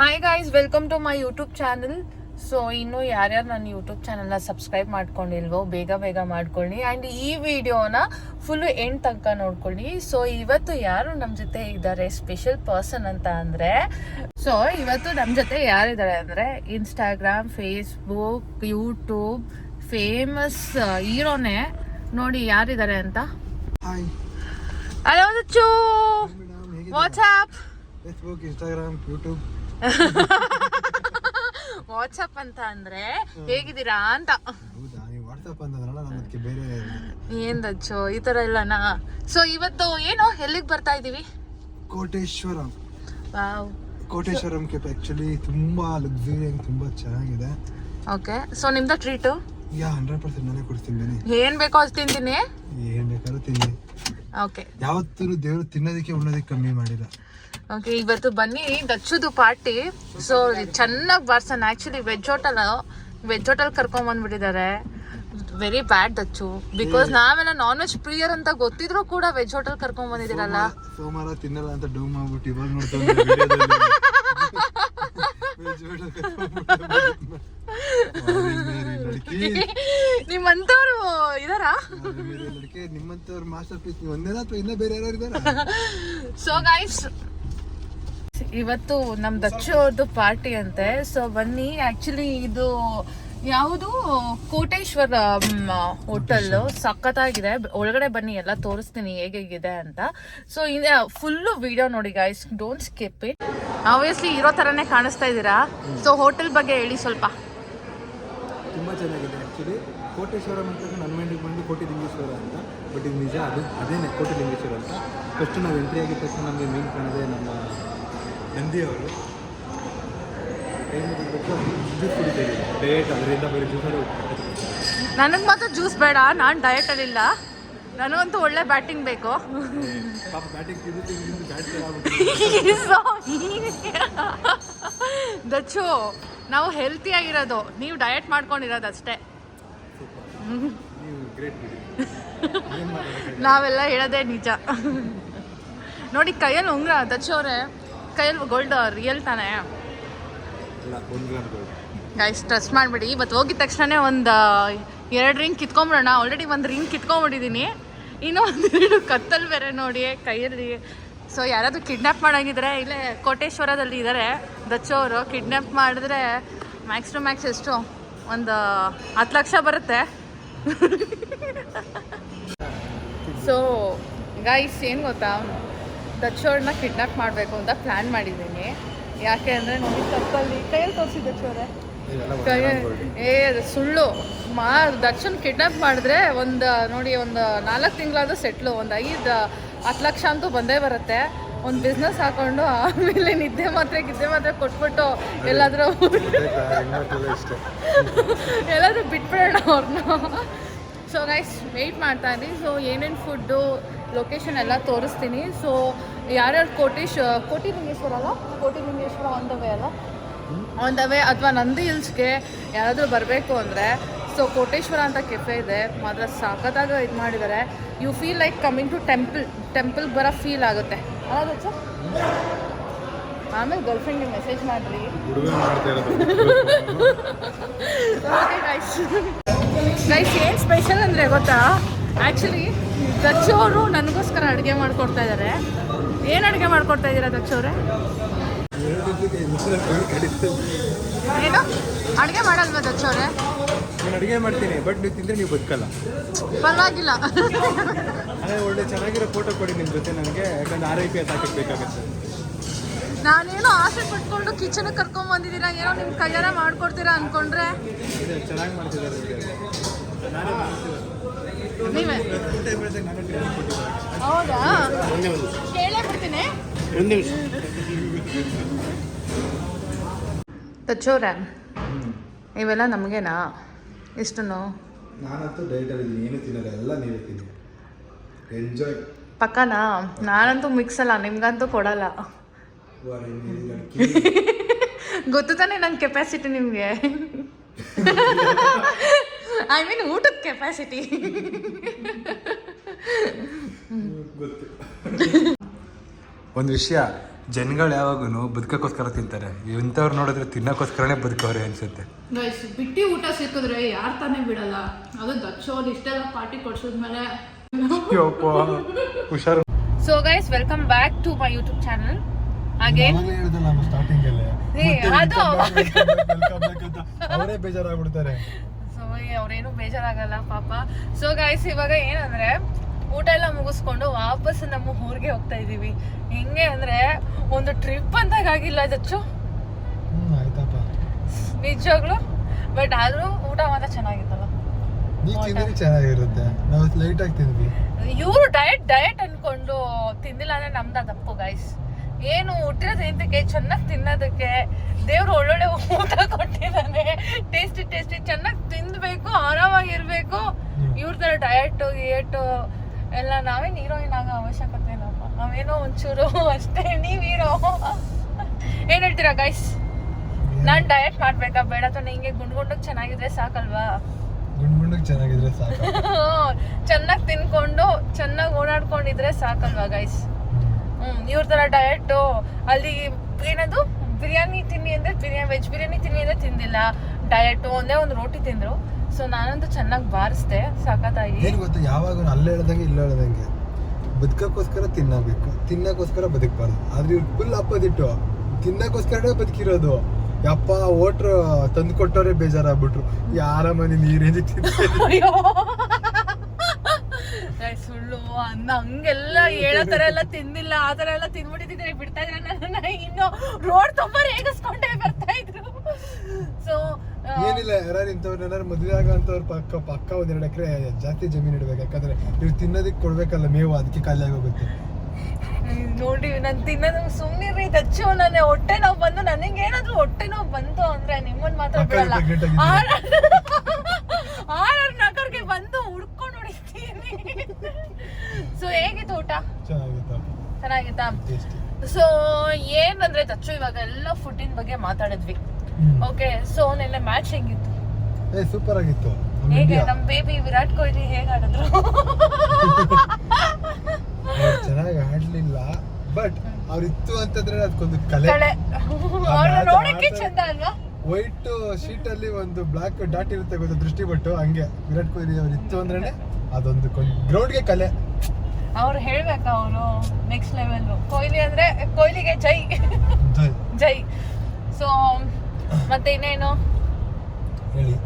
Hi guys, welcome to my YouTube channel. So ಇನ್ನು ಯಾರ್ಯಾರು ನನ್ನ ಯೂಟ್ಯೂಬ್ ಚಾನಲ್ನ ಸಬ್ಸ್ಕ್ರೈಬ್ ಮಾಡ್ಕೊಂಡಿಲ್ವೋ ಬೇಗ ಮಾಡ್ಕೊಳ್ಳಿ. ಆ್ಯಂಡ್ ಈ ವಿಡಿಯೋನ ಫುಲ್ಲು ಎಂಡ್ ತನಕ ನೋಡ್ಕೊಳ್ಳಿ. ಸೊ ಇವತ್ತು ಯಾರು ನಮ್ಮ ಜೊತೆ ಇದ್ದಾರೆ ಸ್ಪೆಷಲ್ ಪರ್ಸನ್ ಅಂತ ಅಂದರೆ, ಸೊ ಇವತ್ತು ನಮ್ಮ ಜೊತೆ ಯಾರಿದ್ದಾರೆ ಅಂದರೆ ಇನ್ಸ್ಟಾಗ್ರಾಮ್, ಫೇಸ್ಬುಕ್, ಯೂಟ್ಯೂಬ್ ಫೇಮಸ್ ಹೀರೋನೇ. ನೋಡಿ ಯಾರಿದ್ದಾರೆ ಅಂತ. Hello Dachu, WhatsApp, Facebook, Instagram, YouTube. WhatsApp ಅಂತ ಅಂದ್ರೆ ಹೇಗಿದ್ದೀರಾ ಅಂತ. ಹೌದಾ, ನೀವು ವಾಟ್ಸಪ್ ಅಂತಂದ್ರಲ್ಲ, ನಾನು ಅದಕ್ಕೆ ಬೇರೆ ಏನ್ ದಚ್ಚು ಈ ತರ ಇಲ್ಲನಾ. ಸೊ ಇವತ್ತು ಏನು ಎಲ್ಲಿಗೆ ಬರ್ತಾ ಇದೀವಿ? ಕೋಟೇಶ್ವರಂ. ವಾವ್, ಕೋಟೇಶ್ವರಂಗೆ ಆಕ್ಚುಲಿ ತುಂಬಾ ಲಕ್ಸುರಿ, ತುಂಬಾ ಚೆನ್ನಾಗಿದೆ. ಓಕೆ, ಸೊ ನಿಮ್ದ ಟ್ರೀಟು? 100% ನಾನೇ ಕೊಡ್ತೀನಿ. ಬನ್ನಿ, ಏನ್ ಬೇಕೋ ಅದು ತಿಂತೀನಿ, ಏನ್ ಬೇಕಾದ್ರೂ ತಿನ್ನಿ. ಓಕೆ, ಯಾವತ್ತೂ ದೇವರು ತಿನ್ನೋದಕ್ಕೆ ಉಣ್ಣೋದಕ್ಕೆ ಕಮ್ಮಿ ಮಾಡಿಲ್ಲ. ಓಕೆ, ಇವತ್ತು ಬನ್ನಿ ದಚ್ಚುದು ಪಾರ್ಟಿ. ಸೊ ಚೆನ್ನಾಗಿ ಬಾರ್ಸನ್. ಆಕ್ಚುಲಿ ವೆಜ್ ಹೋಟೆಲ್ ಕರ್ಕೊಂಬಂದ್ಬಿಟ್ಟಿದ್ದಾರೆ. ವೆರಿ ಬ್ಯಾಡ್ ದಚ್ಚು, ಬಿಕಾಸ್ ನಾವೆಲ್ಲ ನಾನ್ ವೆಜ್ ಪ್ರಿಯರ್ ಅಂತ ಗೊತ್ತಿದ್ರು ಕೂಡ ವೆಜ್ ಹೋಟೆಲ್ ಕರ್ಕೊಂಡ್ ಬಂದಿದ್ದೀರಲ್ಲ. ಸೋಮವಾರ ತಿನ್ನಲ್ಲ ಅಂತ ಡೌ ಮಾಡ್ಬಿಟ್ಟು ಇವಾಗ ನಿಮ್ಮಂತವ್ರು ಇದಾರಾ? ನಿಮ್ಮಂತವ್ರು ಮಾಸ್ಟರ್ ಪೀಸ್ ಒಂದೇನಾ ಅಥವಾ ಇನ್ನೂ ಬೇರೆ ಯಾರು ಇದಾರ? ಸೊ ಗೈಸ್, ಇವತ್ತು ನಮ್ ದಚ್ಚು ಅವ್ರದ್ದು ಪಾರ್ಟಿ ಅಂತೆ. ಸೊ ಬನ್ನಿ. ಆಕ್ಚುಲಿ ಇದು ಯಾವುದು ಕೋಟೇಶ್ವರ ಹೋಟೆಲ್ ಸಖತ್ತಾಗಿದೆ. ಒಳಗಡೆ ಬನ್ನಿ, ಎಲ್ಲ ತೋರಿಸ್ತೀನಿ ಹೇಗಿದೆ ಅಂತ. ಸೊ ಫುಲ್ಲು ವಿಡಿಯೋ ನೋಡಿ guys, don't skip it. Obviously ಇರೋ ಥರನೇ ಕಾಣಿಸ್ತಾ ಇದ್ದೀರಾ. ಸೊ ಹೋಟೆಲ್ ಬಗ್ಗೆ ಹೇಳಿ ಸ್ವಲ್ಪ. ತುಂಬ ಚೆನ್ನಾಗಿದೆ ಆ್ಯಕ್ಚುಲಿ. ಕೋಟೇಶ್ವರಂ ಅಂತ ನನ್ನ ಮೈಂಡಿಗೆ ಬಂದು ಕೋಟಿಲಿಂಗೇಶ್ವರ ಅಂತ, ಬಟ್ ಇದು ನಿಜ ಅದೇನೇ ಕೋಟಿಲಿಂಗೇಶ್ವರ ಅಂತ. ಫಸ್ಟ್ ನಾವು ಎಂಟ್ರಿ ಆಗಿದ ತಕ್ಷಣ ನಮಗೆ ಮೇನ್ ಕಾಣೋದೇ ನಮ್ಮ ನಂದಿಯವರು. ಜ್ಯೂಸ್ ಕುಡಿತೀವಿ ಡಯಟ್, ಅದರಿಂದ ಬರೀ ಜ್ಯೂಸಲ್ಲಿ. ನನಗೆ ಮಾತ್ರ ಜ್ಯೂಸ್ ಬೇಡ, ನಾನು ಡಯಟಲ್ಲಿಲ್ಲ. ನನಗಂತೂ ಒಳ್ಳೆ ಬ್ಯಾಟಿಂಗ್ ಬೇಕು. ಪಾಪ ಬ್ಯಾಟಿಂಗ್ ದಚ್ಚು, ನಾವು ಹೆಲ್ತಿ ಆಗಿರೋದು, ನೀವು ಡಯಟ್ ಮಾಡ್ಕೊಂಡಿರೋದು ಅಷ್ಟೇ. ನಾವೆಲ್ಲ ಹೇಳೋದೇ ನಿಜ. ನೋಡಿ ಕೈಯಲ್ಲಿ ಉಂಗ್ರ ದಚ್ಚು ಅವರೇ, ಕೈಯಲ್ಲಿ ಗೋಲ್ಡ್ ರಿಯಲ್ ತಾನೇ ಗೈಸ್. ಸ್ಟ್ರೆಸ್ ಮಾಡಿಬಿಡಿ. ಇವತ್ತು ಹೋಗಿದ ತಕ್ಷಣ ಒಂದು 2 ರಿಂಗ್ ಕಿತ್ಕೊಂಬಿಡೋಣ. ಆಲ್ರೆಡಿ ಒಂದು ರಿಂಗ್ ಕಿತ್ಕೊಂಬಿಟ್ಟಿದ್ದೀನಿ, ಇನ್ನೂ 1 ಕತ್ತಲ್ ಬೇರೆ ನೋಡಿ ಕೈಯಲ್ಲಿ. ಸೊ ಯಾರಾದರೂ ಕಿಡ್ನ್ಯಾಪ್ ಮಾಡೋಂಗಿದ್ರೆ ಇಲ್ಲೇ ಕೋಟೇಶ್ವರದಲ್ಲಿ ಇದ್ದಾರೆ ದಚ್ಚು ಅವರು. ಕಿಡ್ನ್ಯಾಪ್ ಮಾಡಿದ್ರೆ ಮ್ಯಾಕ್ಸ್ ಟು ಮ್ಯಾಕ್ಸ್ ಎಷ್ಟು ಒಂದು 10 ಲಕ್ಷ ಬರುತ್ತೆ. ಸೊ ಗೈಸ್, ಏನು ಗೊತ್ತಾ, ದಚ್ಚು ಅವ್ರನ್ನ ಕಿಡ್ನ್ಯಾಪ್ ಮಾಡಬೇಕು ಅಂತ ಪ್ಲ್ಯಾನ್ ಮಾಡಿದ್ದೀನಿ. ಯಾಕೆ ಅಂದರೆ ನೋಡಿ ಕಪ್ಪಲ್ಲಿ ಕೈಯಲ್ಲಿ ತೋರಿಸಿ ದಚ್ಚು ಅವರೇ, ಅದು ಸುಳ್ಳು. ದರ್ಶನ್ ಕಿಡ್ನಾಪ್ ಮಾಡಿದ್ರೆ ನೋಡಿ ಒಂದು 4 ತಿಂಗಳಾದ್ರೂ ಸೆಟ್ಲು, ಒಂದು 5-10 ಲಕ್ಷ ಅಂತೂ ಬಂದೇ ಬರುತ್ತೆ. ಒಂದು ಬಿಸ್ನೆಸ್ ಹಾಕೊಂಡು ಆಮೇಲೆ ನಿದ್ದೆ ಮಾತ್ರೆ ಕೊಟ್ಬಿಟ್ಟು ಎಲ್ಲಾದರೂ ಬಿಟ್ಬಿಡೋಣ ಅವ್ರನ್ನ. ಸೊ ಗೈಸ್, ವೆಯ್ಟ್ ಮಾಡ್ತಾ ಇದ್ದೀನಿ. ಸೊ ಏನೇನು ಫುಡ್ಡು, ಲೊಕೇಶನ್ ಎಲ್ಲ ತೋರಿಸ್ತೀನಿ. ಸೊ ಯಾರ್ಯಾರು ಕೋಟಿಲಿಂಗೇಶ್ವರ ಅಲ್ಲ, ಕೋಟಿಲಿಂಗೇಶ್ವರ ಆನ್ ದ ವೇ ಅಥವಾ ನಂದಿ ಹಿಲ್ಸ್ಗೆ ಯಾರಾದರೂ ಬರಬೇಕು ಅಂದರೆ, ಸೊ ಕೋಟೇಶ್ವರ ಅಂತ ಕೆಫೆ ಇದೆ, ಮಾತ್ರ ಸಖತ್ತಾಗಿ ಇದು ಮಾಡಿದ್ದಾರೆ. You feel like coming to temple ಬರೋ ಫೀಲ್ ಆಗುತ್ತೆ. ಅಲ್ಲ, ಆಮೇಲೆ ಗರ್ಲ್ಫ್ರೆಂಡ್ಗೆ ಮೆಸೇಜ್ ಮಾಡಿರಿ. ಓಕೆ ಗೈಸ್, ಏನು ಸ್ಪೆಷಲ್ ಅಂದರೆ ಗೊತ್ತಾ, ಆ್ಯಕ್ಚುಲಿ ದಚ್ಚು ಅವರು ನನಗೋಸ್ಕರ ಅಡುಗೆ ಮಾಡ್ಕೊಡ್ತಾ ಇದ್ದಾರೆ. ಏನು ಅಡುಗೆ ಮಾಡ್ಕೊಡ್ತಾ ಇದ್ದೀರಾ ದಚ್ಚು ಅವರೇ? ಏನು ಅಡುಗೆ ಮಾಡಲ್ವಾ ದಚ್ಚು ಅವರೇ? ನಾನು ಅಡುಗೆ ಮಾಡ್ತೀನಿ, ಬಟ್ ನೀವು ತಿಂದರೆ ನೀವು ಬದುಕಲ್ಲ. ಪರವಾಗಿಲ್ಲ, ಅದೇ ಒಳ್ಳೆ ಚೆನ್ನಾಗಿರೋ ಫೋಟೋ ಕೊಡಿ ನಿಮ್ಮ ಜೊತೆ ನನಗೆ, ಯಾಕಂದ್ರೆ ಆರೈಕೆ ಹಾಕಕ್ಕೆ ಬೇಕಾಗುತ್ತೆ. ನಾನೇನೋ ಆಸೆ ಪಟ್ಕೊಂಡು ಕಿಚನ್ಗೆ ಕರ್ಕೊಂಬಂದಿದ್ದೀರಾ, ಏನೋ ನಿಮ್ಮ ಕೈಯಾರ ಮಾಡ್ಕೊಡ್ತೀರಾ ಅಂದ್ಕೊಂಡ್ರೆ. ಚೆನ್ನಾಗಿ ಮಾಡ್ತಿದ್ದಾರೆ ನೀವೇ? ಹೌದಾ, ಕೇಳೇ ಬಿಡ್ತೀನಿ. ದಚ್ಚೋರೆ, ಇವೆಲ್ಲ ನಮಗೇನಾ ಇಷ್ಟು? ನಾನಂತೂ ಡಯಟಲ್ಲಿದ್ದೀನಿ, ಏನು ತಿನ್ನಲ್ಲ, ಎಲ್ಲ ನೀವೇ ತಿನ್ನಿ, ಎಂಜಾಯ್. ಪಕ್ಕನಾ? ನಾನಂತೂ ಮಿಕ್ಸ್ ಅಲ್ಲ, ನಿಮ್ಗಂತೂ ಕೊಡಲ್ಲ. ಗೊತ್ತು ತಾನೆ ನನ್ನ ಕೆಪಾಸಿಟಿ ನಿಮಗೆ. ಐ ಮೀನ್ ಊಟದ ಕೆಪಾಸಿಟಿ ಗೊತ್ತು. ಒಂದು ವಿಷಯ, ಜನಗಳು ಯಾವಾಗೂ ಬದುಕೋಕ್ಕೋಸ್ಕರ ತಿಂತಾರೆ, ಇಂಥವ್ರು ನೋಡಿದ್ರೆ ತಿನ್ನೋಕ್ಕೋಸ್ಕರನೇ ಬದುಕವ್ರೆ ಅನ್ಸುತ್ತೆ. ಗೈಸ್ ಬಿಟ್ಟಿ ಊಟ ಸಿಕ್ಕಿದ್ರೆ ಯಾರು ತಾನೇ ಬಿಡಲ್ಲ, ಅದು ದಕ್ಷೋದು ಇಷ್ಟೆಲ್ಲ ಪಾರ್ಟಿ ಕೊಡ್ಸಿದ್ಮೇಲೆ. ಹುಷಾರು. So guys welcome back to my YouTube channel again. ಅದು ಅವರೇ ಬೇಜಾರಾಗ್ಬಿಡ್ತಾರೆ. ಸೊ ಅವ್ರೇನು ಬೇಜಾರಾಗಲ್ಲ ಪಾಪ. ಸೊ ಗೈಸ್ ಇವಾಗ ಏನಂದ್ರೆ ಊಟ ಎಲ್ಲ ಮುಗಿಸ್ಕೊಂಡು ವಾಪಸ್ ನಮ್ಮ ಊರಿಗೆ ಹೋಗ್ತಾ ಇದೀವಿ. ಹೆಂಗೆ ಅಂದ್ರೆ ಒಂದು ಟ್ರಿಪ್ ಅಂತಾಗಿಲ್ಲ ದಚ್ಚು, ನಿಜವಾಗ್ಲು. ಬಟ್ ಆದ್ರೂ ಊಟ ಮಾತ್ರ ಚೆನ್ನಾಗಿತ್ತಲ್ಲ. ಚೆನ್ನಾಗಿರುತ್ತೆ. ನಾವು ಲೈಟ್ ಆಗಿ ತಿಂದ್ವಿ. ಇವರು ಡಯಟ್ ಅನ್ಕೊಂಡು ತಿಂದಿಲ್ಲ ಅಂದ್ರೆ ನಮ್ದ ತಪ್ಪು ಗೈಸ್. ಏನು ಹುಟ್ಟಿರೋದು ಇಂತಕ್ಕೆ ಚೆನ್ನಾಗಿ ತಿನ್ನೋದಕ್ಕೆ ದೇವ್ರು ಒಳ್ಳೊಳ್ಳೆ ಊಟ ಕೊಟ್ಟಿದ್ದಾನೆ. ಟೇಸ್ಟಿ ಚೆನ್ನಾಗಿ ತಿನ್ಬೇಕು, ಆರಾಮಾಗಿರ್ಬೇಕು. ಇವ್ರ ತರ ಡಯಟ್ ಗೇಟು ಎಲ್ಲ ನಾವೇನು ಹೀರೋಯಿನ್ ಆಗೋ ಅವಶ್ಯಕತೆ ಇಲ್ಲಪ್ಪ. ನಾವೇನೋ ಒಂಚೂರು ಅಷ್ಟೇ, ನೀವ್ ಹೀರೋ. ಏನ್ ಹೇಳ್ತೀರಾ ಗೈಸ್? ನಾನ್ ಡಯಟ್ ಮಾಡ್ಬೇಕಾ ಬೇಡ? ಅಥವಾ ಹಿಂಗೆ ಗುಂಡ್ಗುಂಡಕ್ ಚೆನ್ನಾಗಿದ್ರೆ ಸಾಕಲ್ವಾ? ಚೆನ್ನಾಗಿದ್ರೆ ಸಾಕು. ಚೆನ್ನಾಗಿ ತಿನ್ಕೊಂಡು ಚೆನ್ನಾಗಿ ಓಡಾಡ್ಕೊಂಡಿದ್ರೆ ಸಾಕಲ್ವಾ ಗೈಸ್? ಇವ್ರ ತರ ಡಯಟ್ ಅಲ್ಲಿ ಏನದು ಬಿರಿಯಾನಿ ತಿನ್ನಿ ಅಂದ್ರೆ ವೆಜ್ ಬಿರಿಯಾನಿ ತಿನ್ನಿ ಅಂದ್ರೆ ತಿಂದಿಲ್ಲ. ಡಯಟ್ ಒಂದೇ ಒಂದು ರೋಟಿ ತಿಂದ್ರು. ಸೊ ನಾನಂತೂ ಚೆನ್ನಾಗಿ ಬಾರಿಸ್ದೆ ಸಖತ್ತಾಗಿ. ಏನ್ ಗೊತ್ತಾ, ಯಾವಾಗ ಅಲ್ಲೇ ಹೇಳ್ದಂಗೆ ಇಲ್ಲ ಹೇಳ್ದಂಗೆ ಬದುಕಕ್ಕೋಸ್ಕರ ತಿನ್ನಬೇಕು, ತಿನ್ನಕ್ಕೋಸ್ಕರ ಬದುಕಬಾರ್ದು. ಆದ್ರೆ ಇವ್ರು ಫುಲ್ ಅಪ್ಪದಿಟ್ಟು ತಿನ್ನಕ್ಕೋಸ್ಕರನೇ ಬದುಕಿರೋದು. ಯಪ್ಪ ಓಟ್ರು ತಂದು ಕೊಟ್ಟವ್ರೆ ಬೇಜಾರಾಗ್ಬಿಟ್ರು. ಯಾರ ಮನೆ ನೀರೇಂಜಿ ಸುಳ್ಳು ಹಂಗೆಲ್ಲ ಹೇಳೋ ತರ ಎಲ್ಲ ತಿಂದಿಲ್ಲ. ಆ ತರ ಎಲ್ಲ ತಿನ್ಬಿಟ್ಟಿದ್ರೆ ಬಿಡ್ತಾ ಇದ್ರೆ ನನ್ನ ಇನ್ನು ರೋಡ್ ತುಂಬಾ ರೇಗಿಸ್ಕೊಂಡೇ ಬರ್ತಾ ಇದ್ರು. ಸೊ ಏನಿಲ್ಲ, ಯಾರು ಇಂಥವ್ರು ಏನಾರು ಮದುವೆ ಆಗಂತವ್ರು ಪಕ್ಕ ಒಂದೆರಡು ಎಕರೆ ಜಾಸ್ತಿ ಜಮೀನು ಇಡ್ಬೇಕು. ಯಾಕಂದ್ರೆ ಇವ್ರು ತಿನ್ನೋದಕ್ಕೆ ಕೊಡ್ಬೇಕಲ್ಲ ಮೇವು, ಅದಕ್ಕೆ ಖಾಲಿ ಆಗೋಗುತ್ತೆ. ನೋಡಿ ನಾನು ತಿನ್ನೋದು ಸುಮ್ಮನಿರಿ ದಚ್ಚು. ನನ್ನ ಹೊಟ್ಟೆ ನೋವು ಬಂದು, ನನಗೇನಾದ್ರೂ ಹೊಟ್ಟೆ ನೋವು ಬಂತು ಅಂದ್ರೆ ನಿಮ್ಮನ್ ಮಾತ್ರ ಬಿಡಲ್ಲ. ಆರ್ ನಗರ್ಗೆ ಬಂದು ಹುಡ್ಕೊಂಡು ಹೊಡಿತೀನಿ. ಸೊ ಹೇಗಿತ್ತು ಊಟ? ಚೆನ್ನಾಗಿತ್ತಾ? ಸೊ ಏನಂದ್ರೆ ದಚ್ಚು ಇವಾಗ ಎಲ್ಲ ಫುಡ್ಡಿನ ಬಗ್ಗೆ ಮಾತಾಡಿದ್ವಿ. ಓಕೆ, ಸೊ ನಿನ್ನೆ ಮ್ಯಾಚ್ ಹೆಂಗಿತ್ತು? ಸೂಪರ್ ಆಗಿತ್ತು. ಹೇಗೆ ನಮ್ ಬೇಬಿ ವಿರಾಟ್ ಕೊಹ್ಲಿ ಹೇಗೆ ಆಡಿದ್ರು? ಚೆನ್ನಾಗಿ ಆಡ್ಲಿಲ್ಲ, ಬಟ್ ಅವ್ರಿತ್ತು ಅಂತಂದ್ರೆ ಅದಕ್ಕೊಂದು ಕಲೆ. ನೋಡಕ್ಕೆ ಚಂದ ಅಲ್ವಾ? ವೈಟ್ ಶೀಟ್ ಅಲ್ಲಿ ಒಂದು ಬ್ಲಾಕ್ ಡಾಟ್ ಇರುತ್ತೆ ಗೊತ್ತಾ, ದೃಷ್ಟಿ ಬಟ್ಟು. ಹಂಗೆ ವಿರಾಟ್ ಕೊಹ್ಲಿ ಅವ್ರು ಇತ್ತು ಅಂದ್ರೆ ಅದೊಂದು ಗ್ರೌಂಡ್ಗೆ ಕಲೆ. ಅವ್ರು ಹೇಳ್ಬೇಕ, ಅವರು ನೆಕ್ಸ್ಟ್ ಲೆವೆಲ್. ಕೊಹ್ಲಿ ಅಂದ್ರೆ ಕೊಹ್ಲಿಗೆ ಜೈ ಜೈ. ಸೊ ಮತ್ತೆ ಇನ್ನೇನು ಹೇಳಿ?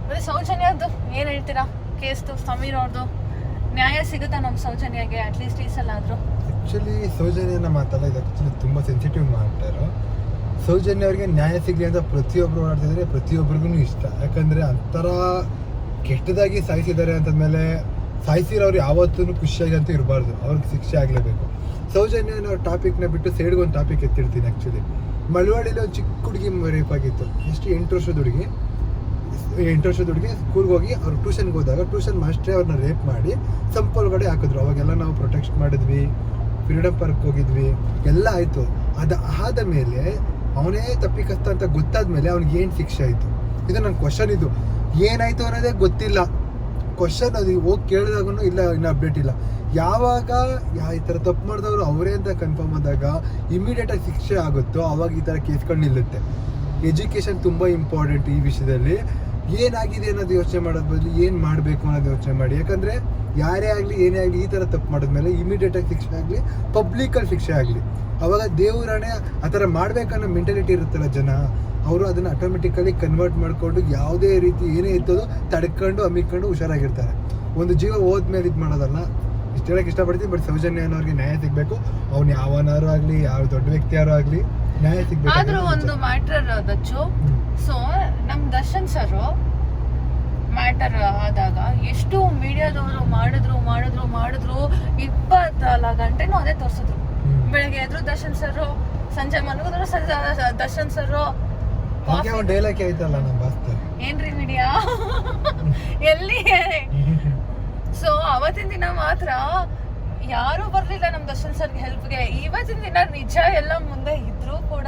ಮತ್ತೆ ಸೌಜನ್ಯದ್ದು ಏನ್ ಹೇಳ್ತೀರಾ? ಕೇಸ್ದು ಸಮೀರ್ ಅವ್ರದ್ದು ನ್ಯಾಯ ಸಿಗುತ್ತಾ ನಮ್ಮ ಸೌಜನ್ಯಗೆ ಅಟ್ಲೀಸ್ಟ್ ಈ ಸಲ ಆದ್ರೂ? ಆಕ್ಚುಲಿ ಸೌಜನ್ಯನ ಮಾತಲ್ಲ, ಇದು ಆಕ್ಚುಲಿ ತುಂಬಾ ಸೆನ್ಸಿಟಿವ್ ಮ್ಯಾಟರ್. ಸೌಜನ್ಯ ಅವ್ರಿಗೆ ನ್ಯಾಯ ಸಿಗ್ಲಿ ಅಂತ ಪ್ರತಿಯೊಬ್ರು ಓಡಾಡ್ತಿದ್ರೆ ಪ್ರತಿಯೊಬ್ಬರಿಗೂ ಇಷ್ಟ. ಯಾಕಂದ್ರೆ ಅಂತರ ಕೆಟ್ಟದಾಗಿ ಸಾಯಿಸಿದ್ದಾರೆ ಅಂತಂದ್ಮೇಲೆ ಸಾಯಿಸಿರೋರು ಯಾವತ್ತೂ ಖುಷಿಯಾಗಿ ಅಂತ ಇರಬಾರ್ದು, ಅವ್ರಿಗೆ ಶಿಕ್ಷೆ ಆಗಲೇಬೇಕು. ಸೌಜನ್ಯನ ಟಾಪಿಕ್ನ ಬಿಟ್ಟು ಸೈಡ್ಗೆ ಒಂದು ಟಾಪಿಕ್ ಎತ್ತಿರ್ತೀನಿ. ಆ್ಯಕ್ಚುಲಿ ಮಳವಾಡಿಲಿ ಒಂದು ಚಿಕ್ಕ ಹುಡುಗಿ ರೇಪ್ ಆಗಿತ್ತು. ಎಷ್ಟು 8 ವರ್ಷದ ಹುಡುಗಿ ಸ್ಕೂಲ್ಗೆ ಹೋಗಿ ಅವ್ರು ಟ್ಯೂಷನ್ಗೆ ಹೋದಾಗ ಟ್ಯೂಷನ್ ಮಾಸ್ಟ್ರೇ ಅವ್ರನ್ನ ರೇಪ್ ಮಾಡಿ ಸಂಪೊಳಗಡೆ ಹಾಕಿದ್ರು. ಅವಾಗೆಲ್ಲ ನಾವು ಪ್ರೊಟೆಕ್ಟ್ ಮಾಡಿದ್ವಿ, ಫ್ರೀಡಮ್ ಪಾರ್ಕ್ ಹೋಗಿದ್ವಿ, ಎಲ್ಲ ಆಯಿತು. ಆದ ಮೇಲೆ ಅವನೇ ತಪ್ಪಿಕಸ್ತ ಅಂತ ಗೊತ್ತಾದ ಮೇಲೆ ಅವ್ನಿಗೆ ಏನು ಶಿಕ್ಷೆ ಆಯಿತು? ಇದು ನನ್ನ ಕ್ವಶನ್. ಇದು ಏನಾಯಿತು ಅನ್ನೋದೇ ಗೊತ್ತಿಲ್ಲ. ಕ್ವಶನ್ ಅದು ಹೋಗಿ ಕೇಳಿದಾಗೂ ಇಲ್ಲ, ಇನ್ನೂ ಅಪ್ಡೇಟ್ ಇಲ್ಲ. ಯಾವಾಗ ಈ ಥರ ತಪ್ಪು ಮಾಡಿದವರು ಅವರೇ ಅಂತ ಕನ್ಫರ್ಮ್ ಆದಾಗ ಇಮಿಡಿಯೇಟಾಗಿ ಶಿಕ್ಷೆ ಆಗುತ್ತೋ ಅವಾಗ ಈ ಥರ ಕೇಸ್ಗಳು ನಿಲ್ಲುತ್ತೆ. ಎಜುಕೇಷನ್ ತುಂಬ ಇಂಪಾರ್ಟೆಂಟ್ ಈ ವಿಷಯದಲ್ಲಿ. ಏನಾಗಿದೆ ಅನ್ನೋದು ಯೋಚನೆ ಮಾಡೋದು ಬದಲು ಏನು ಮಾಡಬೇಕು ಅನ್ನೋದು ಯೋಚನೆ ಮಾಡಿ. ಯಾಕಂದರೆ ಯಾರೇ ಆಗಲಿ ಏನೇ ಆಗಲಿ ಈ ಥರ ತಪ್ಪು ಮಾಡಿದ್ಮೇಲೆ ಇಮಿಡಿಯೇಟಾಗಿ ಶಿಕ್ಷೆ ಆಗಲಿ, ಪಬ್ಲಿಕಲ್ಲಿ ಶಿಕ್ಷೆ ಆಗಲಿ. ಅವಾಗ ದೇವರಾಣೆ ಆ ಥರ ಮಾಡಬೇಕನ್ನೋ ಮೆಂಟಾಲಿಟಿ ಇರುತ್ತಲ್ಲ ಜನ, ಅವರು ಅದನ್ನು ಆಟೋಮೆಟಿಕಲಿ ಕನ್ವರ್ಟ್ ಮಾಡಿಕೊಂಡು ಯಾವುದೇ ರೀತಿ ಏನೇ ಇರ್ತದೋ ತಡ್ಕೊಂಡು ಅಮ್ಮಿಕೊಂಡು ಹುಷಾರಾಗಿರ್ತಾರೆ. ಒಂದು ಜೀವ ಹೋದ್ಮೇಲೆ ಇದು ಮಾಡೋದಲ್ಲ. ಇಷ್ಟು ಹೇಳಕ್ಕೆ ಇಷ್ಟಪಡ್ತೀನಿ. ಬಟ್ ಸೌಜನ್ಯ ಅನ್ನೋರಿಗೆ ನ್ಯಾಯ ಸಿಗಬೇಕು. ಅವ್ನು ಯಾವನಾರು ಆಗಲಿ, ಯಾವ ದೊಡ್ಡ ವ್ಯಕ್ತಿ ಯಾರು ಆಗಲಿ, ನ್ಯಾಯ ಸಿಗಬೇಕು. ಆದ್ರೂ ಒಂದು ಮ್ಯಾಟರ್ ದಚ್ಚು. ಸೊ ನಮ್ ದರ್ಶನ್ ಸರ್ ಮ್ಯಾಟರ್ ಆದಾಗ ಎಷ್ಟು ಮೀಡಿಯಾದವರು ಮಾಡಿದ್ರು 24 ಗಂಟೆನೂ ಅದೇ ತೋರಿಸಿದ್ರು. ಬೆಳಗ್ಗೆ ಎದ್ರು ದರ್ಶನ್ ಸರ್, ಸಂಜೆ ಮಲಗಿದ್ರು ದರ್ಶನ್ ಸರ್. ಡೈಲಾಗ್ ಆಯ್ತಲ್ಲ ನಮ್ಮ ಬಾಸ್ತ, ಏನ್ರಿ ಮೀಡಿಯಾ ಎಲ್ಲಿ? ಸೊ ಅವತ್ತಿನ ದಿನ ಮಾತ್ರ ಯಾರು ಬರ್ಲಿಲ್ಲ ನಮ್ ದರ್ಶನ್ ಸರ್ಗೆ ಹೆಲ್ಪ್ಗೆ. ಇವತ್ತಿನ ದಿನ ನಿಜ ಎಲ್ಲ ಮುಂದೆ ಇದ್ರು ಕೂಡ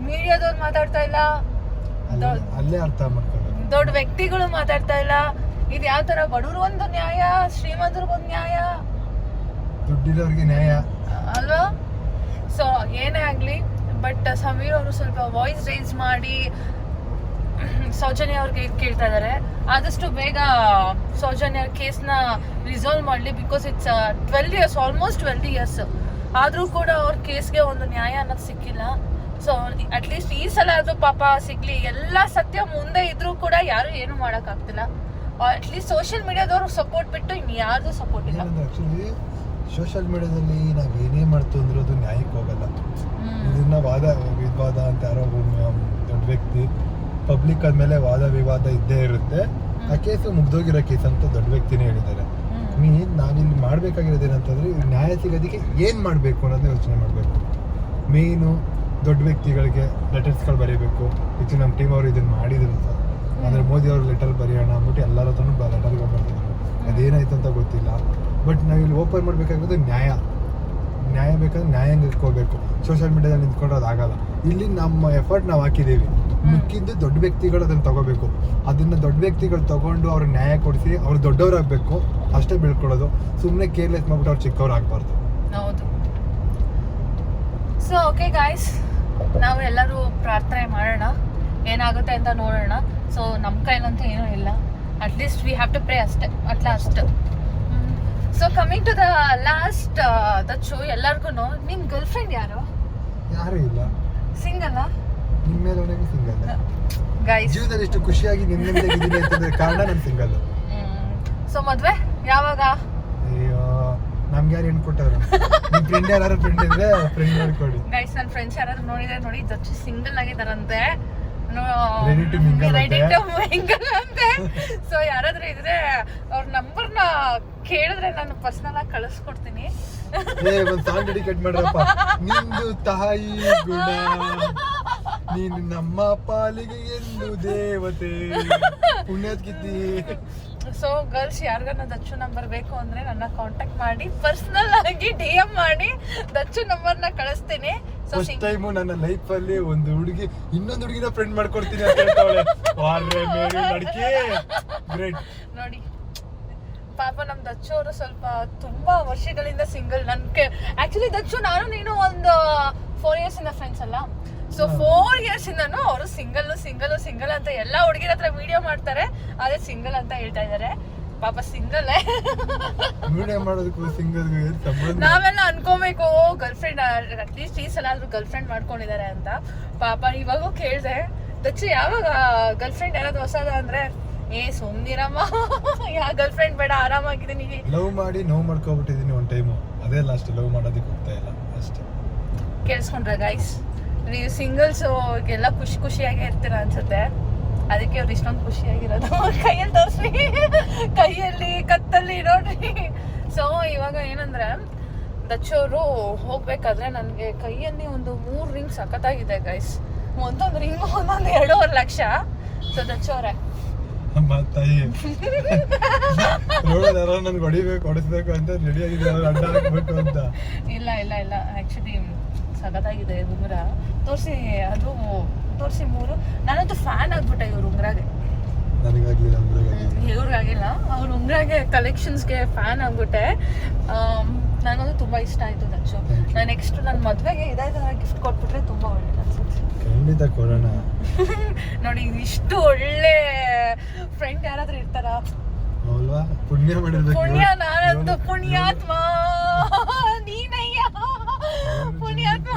ಮೀಡಿಯಾದವ್ರು ಮಾತಾಡ್ತಾ ಇಲ್ಲ, ಅಲ್ಲೇ ಅರ್ಥ ಮಾಡ್ಕೊಳ್ಳಿ. ದೊಡ್ಡ ವ್ಯಕ್ತಿಗಳು ಮಾತಾಡ್ತಾ ಇಲ್ಲ. ಇದು ಯಾವ ತರ? ಬಡವರು ಒಂದು ನ್ಯಾಯ, ಶ್ರೀಮಂತರಿಗೊಂದು ನ್ಯಾಯ, ದುಡ್ಡಿರೋರ್ಗೆ ನ್ಯಾಯ ಅಲ್ವಾ? ಸೊ ಏನೇ ಆಗಲಿ, ಬಟ್ ಸಮೀರ್ ಅವರು ಸ್ವಲ್ಪ ವಾಯ್ಸ್ ರೈಸ್ ಮಾಡಿ ಸೌಜನ್ಯ ಅವ್ರಿಗೆ ಕೇಳ್ತಾ ಇದ್ದಾರೆ. ಆದಷ್ಟು ಬೇಗ ಸೌಜನ್ಯ ಕೇಸ್ನ ರಿಸಾಲ್ವ್ ಮಾಡಲಿ. Because it's 12 years, almost 12 years. ಆದರೂ ಕೂಡ ಅವ್ರ ಕೇಸ್ಗೆ ಒಂದು ನ್ಯಾಯ ಅನ್ನೋದು ಸಿಕ್ಕಿಲ್ಲ. ಸೊ ಅಟ್ಲೀಸ್ಟ್ ಈ ಸಲ ಆದರೂ ಪಾಪ ಸಿಗ್ಲಿ. ಎಲ್ಲ ಸತ್ಯ ಮುಂದೆ ಇದ್ರೂ ಕೂಡ ಯಾರು ಏನು ಮಾಡೋಕ್ಕಾಗ್ತಿಲ್ಲ. ಅಟ್ಲೀಸ್ಟ್ ಸೋಷಿಯಲ್ ಮೀಡಿಯಾದವ್ರು ಸಪೋರ್ಟ್ ಬಿಟ್ಟು ಇನ್ನು ಯಾರ್ದು ಸಪೋರ್ಟ್ ಇಲ್ಲ. ಆಕ್ಚುಲಿ ಸೋಷಿಯಲ್ ಮೀಡಿಯಾದಲ್ಲಿ ನಾವು ಏನೇ ಮಾಡ್ತು ಅಂದ್ರೂ ಅದು ನ್ಯಾಯಕ್ಕೆ ಹೋಗಲ್ಲ. ಇದನ್ನ ವಾದ ವಿವಾದ ಅಂತ ಯಾರೋ ದೊಡ್ಡ ವ್ಯಕ್ತಿ ಪಬ್ಲಿಕ್ ಆದ್ಮೇಲೆ ವಾದ ವಿವಾದ ಇದ್ದೇ ಇರುತ್ತೆ. ಆ ಕೇಸು ಮುಗ್ದೋಗಿರೋ ಕೇಸ್ ಅಂತ ದೊಡ್ಡ ವ್ಯಕ್ತಿನೇ ಹೇಳಿದ್ದಾರೆ. ನಾವಿಲ್ಲಿ ಮಾಡ್ಬೇಕಾಗಿರೋದೇನಂತಂದ್ರೆ ನ್ಯಾಯ ಸಿಗೋದಕ್ಕೆ ಏನ್ ಮಾಡ್ಬೇಕು ಅನ್ನೋದನ್ನ ಯೋಚನೆ ಮಾಡ್ಬೇಕು. ಮೇಯ್ನು ದೊಡ್ಡ ವ್ಯಕ್ತಿಗಳಿಗೆ ಲೆಟರ್ಸ್ಗಳು ಬರೀಬೇಕು. ಇದು ನಮ್ಮ ಟೀಮ್ ಅವರು ಇದನ್ನ ಮಾಡಿದ್ರು ಅಂದ್ರೆ ಮೋದಿ ಅವ್ರ ಲೆಟರ್ ಬರೆಯೋಣ ಅಂದ್ಬಿಟ್ಟು ಎಲ್ಲರ ಹತ್ರನೂ ಲೆಟರ್ಗಳು ಬರ್ತಿದ್ರು. ಅದೇನಾಯ್ತು ಅಂತ ಗೊತ್ತಿಲ್ಲ. ಬಟ್ ನಾವಿಲ್ಲಿ ಓಪನ್ ಮಾಡ್ಬೇಕಾಗಿರೋದು ನ್ಯಾಯ ಬೇಕಾದ್ರೆ ನ್ಯಾಯಾಂಗಕ್ಕೆ ಹೋಗ್ಬೇಕು. ಸೋಷಿಯಲ್ ಮೀಡಿಯಾದಲ್ಲಿ ನಿಂತ್ಕೊಂಡ್ರೆ ಅದಾಗಲ್ಲ. ಇಲ್ಲಿ ನಮ್ಮ ಎಫರ್ಟ್ ನಾವು ಹಾಕಿದ್ದೀವಿ. ಮಿಕ್ಕಿದ್ದು ದೊಡ್ಡ ವ್ಯಕ್ತಿಗಳು ಅದನ್ನು ತಗೋಬೇಕು. ಅದನ್ನ ದೊಡ್ಡ ವ್ಯಕ್ತಿಗಳು ತಗೊಂಡು ಅವ್ರಿಗೆ ನ್ಯಾಯ ಕೊಡಿಸಿ ಅವ್ರು ದೊಡ್ಡವರಾಗಬೇಕು. ಅಷ್ಟೇ ಬೆಳ್ಕೊಳ್ಳೋದು. ಸುಮ್ಮನೆ ಕೇರ್ಲೆಸ್ ಮಾಡ್ಬಿಟ್ಟು ಅವ್ರು ಚಿಕ್ಕವ್ರು ಆಗಬಾರ್ದು. ಹೌದು. ಸೊ ಓಕೆ ಗಾಯ್ಸ್, ನಾವು ಎಲ್ಲರೂ ಪ್ರಾರ್ಥನೆ ಮಾಡೋಣ, ಏನಾಗುತ್ತೆ ಅಂತ ನೋಡೋಣ. ಸೊ ನಮ್ಮ ಕೈಲಂತೂ ಏನೂ ಇಲ್ಲ. At least we have to pray ಅಷ್ಟೇ, at last. So coming to the last Dachu, ಎಲ್ಲರಿಗೂ ನಿಮ್ಮ ಗರ್ಲ್ ಫ್ರೆಂಡ್ ಯಾರು? ಯಾರು ಇಲ್ಲ. ಸಿಂಗಲ್? ನಿಮ್ಮ ಮೇಲೆ ಸಿಂಗಲ್ ಗೈಸ್. ಜೀವನದಲ್ಲಿ ಎಷ್ಟು ಖುಷಿಯಾಗಿ ನಿಮ್ಮಿಂದಾಗಿದ್ದೀನಿ ಅಂತಂದ್ರೆ ಕಾರಣ ನಾನು ಸಿಂಗಲ್. ಸೊ ಮದ್ವೆ ಯಾವಾಗ? ಅಯ್ಯೋ, ನಮ್ಗೆ ಯಾರು ಹೆಣ್ಣು ಕೊಟ್ಟವ್ರು? ನಿಮ್ಮ ಫ್ರೆಂಡ್ ಯಾರು ಫ್ರೆಂಡ್ ಇದ್ರೆ ಫ್ರೆಂಡ್ ಮಾಡ್ಕೊಡಿ. ಗೈಸ್, ನನ್ನ ಫ್ರೆಂಡ್ಸ್ ಯಾರಾದ್ರೂ ನೋಡಿದ್ರೆ ನೋಡಿ, ದಚ್ಚು ಸಿಂಗಲ್ ಆಗಿದಾರಂತೆ, ರೆಡಿ ಟು ಮಿಂಗಲ್ ಅಂತೆ. ಸೊ ಯಾರಾದ್ರೂ ಇದ್ರೆ ಅವ್ರ ನಂಬರ್ನ ಕೇಳಿದ್ರೆ ನಾನು ಪರ್ಸನಲ್ ಆಗಿ ಕಳಿಸ್ಕೊಡ್ತೀನಿ. ಒಂದ್ ಸಾಂಗ್ ಡೆಡಿಕೇಟ್ ಮಾಡ್ರಪ್ಪ. ನಿಂದು ತಾಯಿ ಗುಣ, ನೀನು ನಮ್ಮ ಪಾಲಿಗೆ ಎಂದು ದೇವತೆ, ಪುಣ್ಯದ್ಗಿತ್ತಿ. ಸೊ ಗರ್ಲ್ಸ್ ಯಾರಿಗಾನ ದಚ್ಚು ನಂಬರ್ ಬೇಕು ಅಂದ್ರೆ ನನ್ನ ಕಾಂಟ್ಯಾಕ್ಟ್ ಮಾಡಿ, ಪರ್ಸನಲ್ ಆಗಿ DM ಮಾಡಿ ದಚ್ಚು ನಂಬರ್ನ ಕಳಿಸ್ತೀನಿ. ಸೊ ಫಸ್ಟ್ ಟೈಮು ನನ್ನ ಲೈಫ್ ಅಲ್ಲಿ ಒಂದು ಹುಡುಗಿ ಇನ್ನೊಂದು ಹುಡುಗಿನ ಫ್ರೆಂಡ್ ಮಾಡ್ಕೊಡ್ತೀನಿ ಅಂತ ಹೇಳ್ತಾವಳೆ. ಗ್ರೇಟ್. ನೋಡಿ ಪಾಪ ನಮ್ ದಚ್ಚು ಅವರು ಸ್ವಲ್ಪ ತುಂಬಾ ವರ್ಷಗಳಿಂದ ಸಿಂಗಲ್. ನನ್ಗೆ ಆಕ್ಚುಲಿ ದಚ್ಚು ನಾನು ನೀನು ಒಂದು 4 years ಇಂದ ಫ್ರೆಂಡ್ಸ್ ಅಲ್ಲ. ಸೊ 4 years ಇಂದನು ಅವರು ಸಿಂಗಲ್ ಅಂತ ಎಲ್ಲಾ ಹುಡುಗಿರ ಹತ್ರ ವಿಡಿಯೋ ಮಾಡ್ತಾರೆ. ಅದೇ ಸಿಂಗಲ್ ಅಂತ ಹೇಳ್ತಾ ಇದಾರೆ. ಪಾಪ ಸಿಂಗಲ್ ವಿಡಿಯೋ ಮಾಡೋದಕ್ಕೂ ಸಿಂಗಲ್ಗೂ ಏನು ಸಂಬಂಧ? ನಾವೆಲ್ಲ ಅನ್ಕೋಬೇಕು ಗರ್ಲ್ ಫ್ರೆಂಡ್ ಅಟ್ಲೀಸ್ಟ್ ಈ ಸಲ ಆದ್ರೂ ಗರ್ಲ್ ಫ್ರೆಂಡ್ ಮಾಡ್ಕೊಂಡಿದ್ದಾರೆ ಅಂತ. ಪಾಪ ಇವಾಗೂ ಕೇಳಿದೆ, ದಚ್ಚು ಯಾವಾಗ ಗರ್ಲ್ ಫ್ರೆಂಡ್ ಯಾರಾದ್ರು ಹೊಸದ ಅಂದ್ರೆ, ಸುಮ್ನಿರಮ್ಮ, ಯಾ ಗರ್ಲ್ ಫ್ರೆಂಡ್ ಬೇಡ, ಆರಾಮಾಗಿದ್ದೀನಿ. ಲವ್ ಮಾಡಿ ನೋವು ಮಾಡ್ಕೊಬಿಟ್ಟಿದೀನಿ ಒಂದ್ ಟೈಮು. ಅದೇ ಲಾಸ್ಟ್ ಲವ್ ಮಾಡೋದಕ್ಕೆ ಹೋಗ್ತಾ ಇಲ್ಲ ಅಷ್ಟೇ. ಕೇಳಿಸ್ಕೊಂಡ್ರ ಗೈಸ್? ನೀವು ಸಿಂಗಲ್ಸ್ ಎಲ್ಲ ಖುಷಿಯಾಗಿ ಇರ್ತೀರ ಅನ್ಸುತ್ತೆ. ಅದಕ್ಕೆ ಅವ್ರು ಇಷ್ಟೊಂದು ಖುಷಿಯಾಗಿರೋದು. ಕೈಯಲ್ಲಿ ತೋರಿಸ್ರಿ, ಕೈಯಲ್ಲಿ ಕತ್ತಲ್ಲಿ ನೋಡ್ರಿ. ಸೊ ಇವಾಗ ಏನಂದ್ರೆ ದಚ್ಚೋರು ಹೋಗ್ಬೇಕಾದ್ರೆ ನನಗೆ ಕೈಯಲ್ಲಿ ಒಂದು 3 ರಿಂಗ್ ಸಖತ್ತಾಗಿದೆ ಗೈಸ್. ಒಂದೊಂದು ರಿಂಗ್ ಒಂದೊಂದು 2.5 ಲಕ್ಷ. ಸೊ ದಚ್ಚೋರೆ ತಾಯಿ ನೋಡೋದಾರ ನನ್ಗೆ ಹೊಡಿಸ್ಬೇಕು ಅಂತ ರೆಡಿ ಆಗಿದೆ, ಅಡ್ಡ ಹಾಕ್ಬೇಕು ಅಂತ. ಇಲ್ಲ ಆಕ್ಚುಲಿ ಸಖತ್ತಾಗಿದೆ ಉಂಗುರ. ತೋರಿಸಿ, ಅದು ತೋರಿಸಿ 3. ನಾನಂತೂ ಫ್ಯಾನ್ ಆಗ್ಬಿಟ್ಟೆ ಇವ್ರ ಉಂಗುರಾಗೆ. ಇವ್ರಿಗಾಗಿಲ್ಲ, ಅವ್ರ ಉಂಗುರಾಗೆ ಕಲೆಕ್ಷನ್ಸ್ಗೆ ಫ್ಯಾನ್ ಆಗ್ಬಿಟ್ಟೆ. ನನಗಂತೂ ತುಂಬಾ ಇಷ್ಟ ಆಯ್ತು ದಚ್ಚು. ನಾನು ನೆಕ್ಸ್ಟ್ ನನ್ನ ಮದುವೆಗೆ ಇದೇ ಥರ ಗಿಫ್ಟ್ ಕೊಟ್ಬಿಟ್ರೆ ತುಂಬಾ ಒಳ್ಳೇದು ಅನ್ಸುತ್ತೆ. ಖಂಡಿತ ಕೊಡೋಣ. ನೋಡಿ ಇಷ್ಟು ಒಳ್ಳೆ ಫ್ರೆಂಡ್ ಯಾರಾದ್ರೂ ಇರ್ತಾರ? ಅಲ್ವಾ, ಪುಣ್ಯ ಮಾಡಿರ್ಬೇಕು. ಪುಣ್ಯ, ನಾನಂತೂ ಪುಣ್ಯಾತ್ಮ, ನೀನಯ್ಯ ಪುಣ್ಯಾತ್ಮ.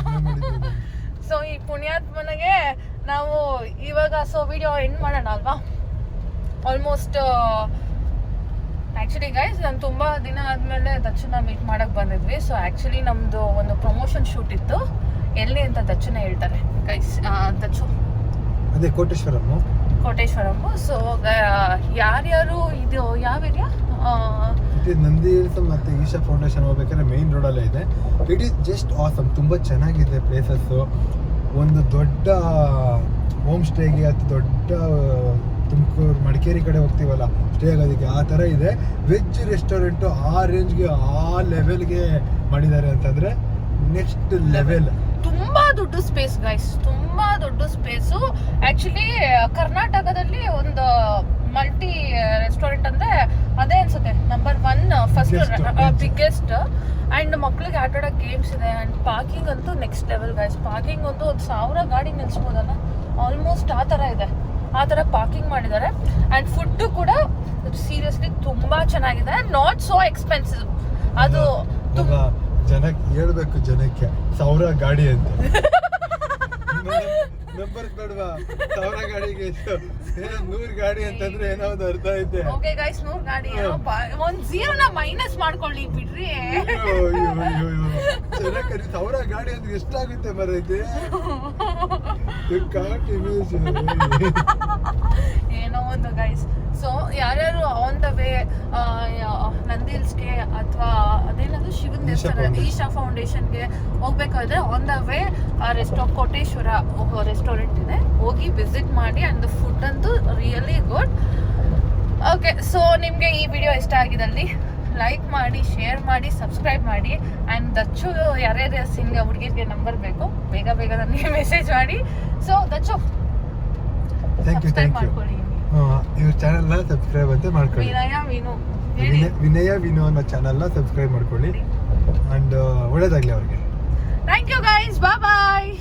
ಸೊ ಈ ಪುಣ್ಯಾತ್ಮನಿಗೆ ನಾವು ಇವಾಗ ವಿಡಿಯೋ ಎಂಡ್ ಮಾಡೋಣ ಅಲ್ವಾ? ಆಲ್ಮೋಸ್ಟ್ ಆ್ಯಕ್ಚುಲಿ ಗೈಸ್, ನಾನು ತುಂಬ ದಿನ ಆದಮೇಲೆ ದಚ್ಚುನ ಮೀಟ್ ಮಾಡೋಕ್ಕೆ ಬಂದಿದ್ವಿ. ಸೊ ಆ್ಯಕ್ಚುಲಿ ನಮ್ಮದು ಒಂದು ಪ್ರಮೋಷನ್ ಶೂಟ್ ಇತ್ತು. ಎಲ್ಲಿ ಅಂತ ದಚ್ಚುನೇ ಹೇಳ್ತಾರೆ ಗೈಸ್. ದಚ್ಚು ಅದೇ ಕೋಟೇಶ್ವರಂ. ಸೊ ಯಾರ್ಯಾರು ಇದು ಯಾವ ಏರಿಯಾ? ನಂದಿ ಹಿಲ್ಸ್ ಮತ್ತೆ ಈಶಾ ಫೌಂಡೇಶನ್ ಹೋಗ್ಬೇಕಾದ್ರೆ ಮೇನ್ ರೋಡಲ್ಲೇ ಇದೆ. It is just awesome. ತುಂಬ ಚೆನ್ನಾಗಿದೆ ಪ್ಲೇಸಸ್ಸು. ಒಂದು ದೊಡ್ಡ ಹೋಮ್ ಸ್ಟೇಗೆ ಅಥವಾ ದೊಡ್ಡ ತುಮಕೂರು ಮಡಿಕೇರಿ ಕಡೆ ಹೋಗ್ತೀವಲ್ಲ ಸ್ಟೇ ಆಗೋದಕ್ಕೆ, ಆ ಥರ ಇದೆ. ವೆಜ್ ರೆಸ್ಟೋರೆಂಟು ಆ ರೇಂಜ್ಗೆ ಆ ಲೆವೆಲ್ಗೆ ಮಾಡಿದ್ದಾರೆ ಅಂತಂದರೆ ನೆಕ್ಸ್ಟ್ ಲೆವೆಲ್. ತುಂಬಾ ದೊಡ್ಡ ಸ್ಪೇಸ್ ಗೈಸ್, ತುಂಬಾ ದೊಡ್ಡ ಸ್ಪೇಸು. ಆಕ್ಚುಲಿ ಕರ್ನಾಟಕದಲ್ಲಿ ಒಂದು ಮಲ್ಟಿ ರೆಸ್ಟೋರೆಂಟ್ ಅಂದ್ರೆ ಅದೇ ಅನ್ಸುತ್ತೆ number 1 first Biggest. Biggest. And ಮಕ್ಳಿಗೆ ಆಟ ಆಡೋ ಗೇಮ್ಸ್ ಇದೆ. ಆ್ಯಂಡ್ ಪಾರ್ಕಿಂಗ್ ಅಂತೂ ನೆಕ್ಸ್ಟ್ ಲೆವೆಲ್ ಗೈಸ್. ಪಾರ್ಕಿಂಗ್ ಒಂದು 1,000 ಗಾಡಿ ನಿಲ್ಸ್ಬೋದಲ್ಲ, ಆಲ್ಮೋಸ್ಟ್ ಆ ಥರ ಇದೆ. ಆ ಥರ ಪಾರ್ಕಿಂಗ್ ಮಾಡಿದ್ದಾರೆ. ಆ್ಯಂಡ್ ಫುಡ್ಡು ಕೂಡ ಸೀರಿಯಸ್ಲಿ ತುಂಬ ಚೆನ್ನಾಗಿದೆ. Not so expensive. ಅದು ಅಲ್ಲ, ಜನಕ್ಕೆ ಹೇಳ್ಬೇಕು, ಜನಕ್ಕೆ 1,000 ಗಾಡಿ ಅಂತ ನಂಬರ್ ಬೇಡವಾ? 1,000 ಗಾಡಿಗೆ ಎಷ್ಟು? 100 ಗಾಡಿ ಅಂತಂದ್ರೆ ಏನೋ ಒಂದು ಅರ್ಥ ಐತೆ. ಓಕೆ ಗೈಸ್, 100 ಗಾಡಿ ಒಂದು 0ನ ಮೈನಸ್ ಮಾಡ್ಕೊಳ್ಳಿ ಬಿಡ್ರಿ. ಜನಕ್ಕೆ 1,000 ಗಾಡಿ ಅಂದ್ರೆ ಎಷ್ಟಾಗುತ್ತೆ ಮರೈತೆ? ಏನೋ ಒಂದು ಗೈಸ್. ಸೊ ಯಾರ್ಯಾರು ಆನ್ ದ ವೇ ನಂದಿ ಹಿಲ್ಸ್ಗೆ ಅಥವಾ ಅದೇನದು ಶಿವನ್ ದೇವಸ್ಥಾನ ಈಶಾ ಫೌಂಡೇಶನ್ಗೆ ಹೋಗ್ಬೇಕಾದ್ರೆ on the way Koteshwara restaurant ಇದೆ, ಹೋಗಿ ವಿಸಿಟ್ ಮಾಡಿ. ಆ್ಯಂಡ್ ದ ಫುಡ್ ಅಂತೂ ರಿಯಲಿ ಗುಡ್. ಓಕೆ, ಸೊ ನಿಮಗೆ ಈ ವಿಡಿಯೋ ಇಷ್ಟ ಆಗಿದಲ್ಲಿ ಲೈಕ್ ಮಾಡಿ, ಶೇರ್ ಮಾಡಿ, ಸಬ್ಸ್ಕ್ರೈಬ್ ಮಾಡಿ. ಆ್ಯಂಡ್ ದಚ್ಚು ಯಾರ್ಯಾರು ಸಿಂಗ್ ಹುಡುಗಿರಿಗೆ ನಂಬರ್ ಬೇಕು ಬೇಗ ಬೇಗ ನನಗೆ ಮೆಸೇಜ್ ಮಾಡಿ. ಸೊ ದಚ್ಚು ಸಬ್ಸ್ಕ್ರೈಬ್ ಮಾಡ್ಕೊಳ್ಳಿ. ಇವ್ರ ಚಾನೆಲ್ನ ಸಬ್ಸ್ಕ್ರೈಬ್ ಅಂತ ಮಾಡ್ಕೊಳ್ಳಿ. ವಿನಯ ವಿನು ಅನ್ನೋ ಚಾನೆಲ್ನ ಸಬ್ಸ್ಕ್ರೈಬ್ ಮಾಡ್ಕೊಳ್ಳಿ. ಅಂಡ್ ಒಳ್ಳೇದಾಗ್ಲಿ ಅವ್ರಿಗೆ. Thank you guys, bye bye.